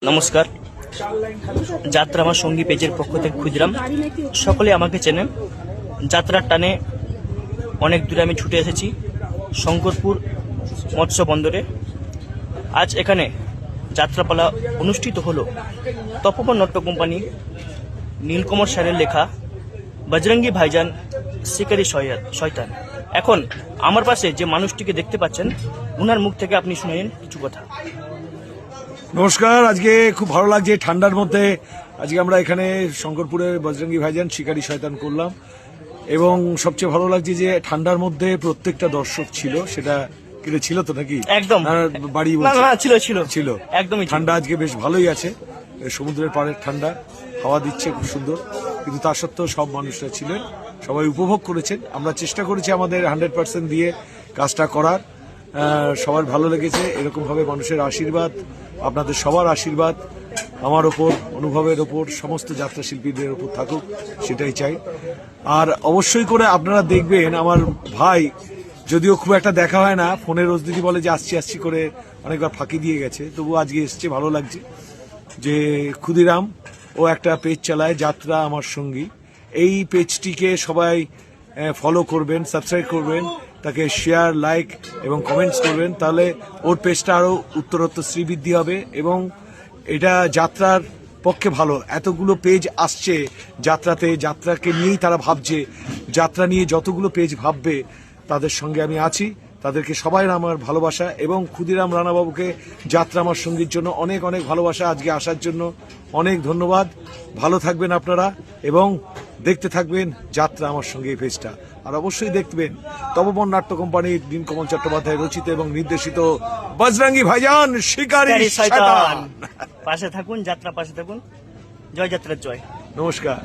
নমস্কার। যাত্রা আমার সঙ্গী পেজের পক্ষ থেকে ক্ষুদিরাম। সকলে আমাকে চেনেন। যাত্রার টানে অনেক দূরে আমি ছুটে এসেছি শঙ্করপুর মৎস্য বন্দরে। আজ এখানে যাত্রাপালা অনুষ্ঠিত হলো তপবন নাট্য কোম্পানি নীলকমল স্যারের লেখা বজরঙ্গি ভাইজান শিকারি শয়তান। এখন আমার পাশে যে মানুষটিকে দেখতে পাচ্ছেন, উনার মুখ থেকে আপনি শুনে নিন কিছু কথা। নমস্কার। আজকে খুব ভালো লাগছে ঠান্ডার মধ্যে। আজকে আমরা এখানে শঙ্করপুরে বজরঙ্গি ভাইজান শিকারি শয়তান করলাম, এবং সবচেয়ে ভালো লাগছে যে ঠান্ডার মধ্যে প্রত্যেকটা দর্শক ছিল। সেটা কিরে ছিল তো নাকি? একদম বাড়ি ছিল ছিল ছিল একদমই ঠান্ডা। আজকে বেশ ভালোই আছে, সমুদ্রের পাড়ের ঠান্ডা, হাওয়া দিচ্ছে খুব সুন্দর। কিন্তু তা সত্ত্বেও সব মানুষরা ছিলেন, সবাই উপভোগ করেছেন। আমরা চেষ্টা করেছি আমাদের 100% দিয়ে কাজটা করার। সবার ভালো লেগেছে। এরকম ভাবে মানুষের আশীর্বাদ, আপনাদের সবার আশীর্বাদ আমার ওপর, অনুভবের ওপর, সমস্ত যাত্রা শিল্পীদের ওপর থাকুক, সেটাই চাই। আর অবশ্যই করে আপনারা দেখবেন, আমার ভাই যদিও খুব একটা দেখা হয় না, ফোনে রোজ দিদি বলে যে আসছি আসছি করে অনেকবার ফাঁকি দিয়ে গেছে, তবু আজকে এসছে, ভালো লাগছে। যে ক্ষুদিরাম ও একটা পেজ চালায়, যাত্রা আমার সঙ্গী। এই পেজটিকে সবাই ফলো করবেন, সাবস্ক্রাইব করবেন, তাকে শেয়ার, লাইক এবং কমেন্টস করবেন। তাহলে ওর পেজটা আরও উত্তরোত্তর শ্রীবৃদ্ধি হবে, এবং এটা যাত্রার পক্ষে ভালো। এতগুলো পেজ আসছে যাত্রাতে, যাত্রাকে নিয়েই তারা ভাবছে। যাত্রা নিয়ে যতগুলো পেজ ভাববে তাদের সঙ্গে আমি আছি। তাদেরকে সবাই আমার ভালোবাসা, এবং ক্ষুদিরাম রানাবাবুকে যাত্রা আমার সঙ্গীর জন্য অনেক অনেক ভালোবাসা। আজকে আসার জন্য অনেক ধন্যবাদ। ভালো থাকবেন আপনারা, এবং দেখতে থাকবেন যাত্রা আমার সঙ্গে এই পেজটা। আর অবশ্যই দেখবেন তপবন নাট্য কোম্পানির নীলকমল চট্টোপাধ্যায় রচিত এবং নির্দেশিত বজরঙ্গি ভাইজান শিকারি শয়তান। পাশে থাকুন, যাত্রা পাশে থাকুন। জয় যাত্রার জয়। নমস্কার।